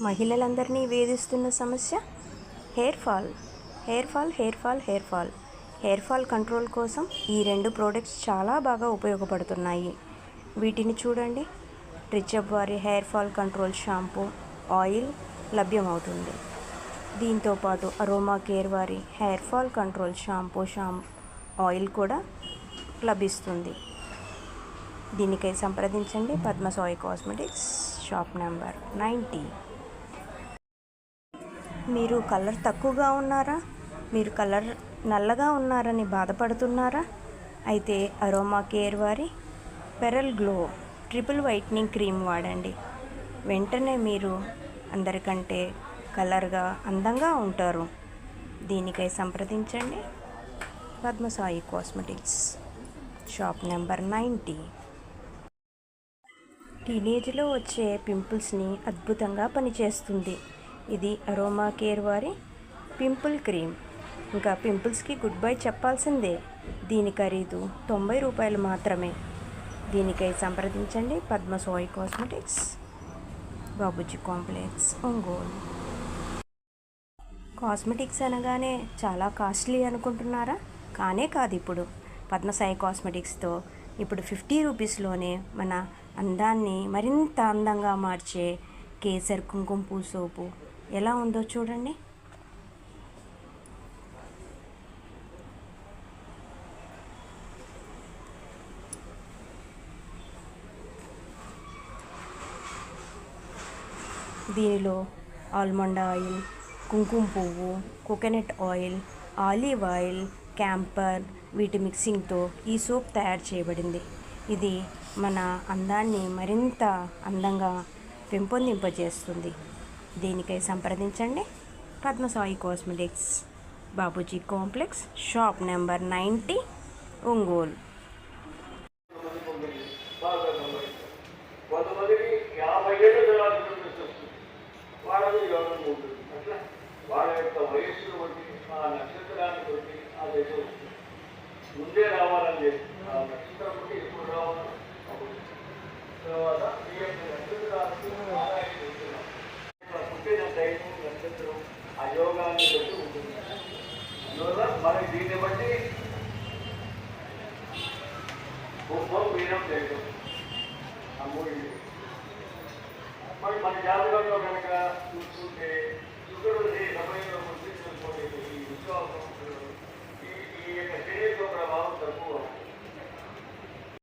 మహిళలందరినీ వేధిస్తున్న సమస్య hair fall. Hair fall hair fall hair fall hair fall control కోసం ఈ రెండు ప్రోడక్ట్స్ చాలా బాగా ఉపయోగపడుతున్నాయి. వీటిని చూడండి. రిచప్ వారి hair fall control shampoo, oil లభ్యమవుతుంది. దీంతోపాటు అరోమా కేర్ వారి hair fall control shampoo oil కూడా లభిస్తుంది. దీనికై సంప్రదించండి Padma Sai cosmetics, shop number 90. మీరు కలర్ తక్కువగా ఉన్నారా? మీరు కలర్ నల్లగా ఉన్నారని బాధపడుతున్నారా? అయితే అరోమా కేర్ వారి pearl glow triple whitening cream వాడండి. వెంటనే మీరు అందరికంటే కలర్గా అందంగా ఉంటారు. దీనికై సంప్రదించండి పద్మసాయి కాస్మెటిక్స్, షాప్ నెంబర్ 90. టీనేజ్లో వచ్చే పింపుల్స్ని అద్భుతంగా పనిచేస్తుంది. ఇది అరోమా కేర్ వారి పింపుల్ క్రీమ్. ఇంకా పింపుల్స్కి గుడ్ బై చెప్పాల్సిందే. దీని ఖరీదు 90 రూపాయలు మాత్రమే. దీనికై సంప్రదించండి Padma Sai cosmetics, Babuji complex, Ongole. Cosmetics అనగానే చాలా కాస్ట్లీ అనుకుంటున్నారా? కానే కాదు. ఇప్పుడు పద్మసాయి కాస్మెటిక్స్తో ఇప్పుడు 50 రూపీస్లోనే మన అందాన్ని మరింత అందంగా మార్చే కేసర్ కుంకుమ పువ్వు సోపు ఎలా ఉందో చూడండి. దీనిలో ఆల్మండ్ ఆయిల్, కుంకుమ పువ్వు, coconut oil, olive oil, camper వీటి మిక్సింగ్తో ఈ సోప్ తయారు చేయబడింది. ఇది మన అందాన్ని మరింత అందంగా పెంపొందింపజేస్తుంది. దీనికై సంప్రదించండి Padmasai cosmetics, Babuji complex, shop number 90, Ongole. వాళ్ళ యొక్క వయస్సును బట్టి ఆ నక్షత్రాన్ని బట్టి ఆ దశ వస్తుంది. ముందే రావాలని లేదు, ఆ నక్షత్రం బట్టి ఎప్పుడు రావాలి. తర్వాత ఈ యొక్క నక్షత్రానికి ఆదాయం ఇస్తున్నాం. పుట్టిన టైము నక్షత్రం ఆ యోగాన్ని బట్టి ఉంటుంది. అందువల్ల మనకి దీన్ని బట్టి కుంభం మీనం చేయడం ఆ మూడు. మరి మన జాతకంలో కనుక చూసుకుంటే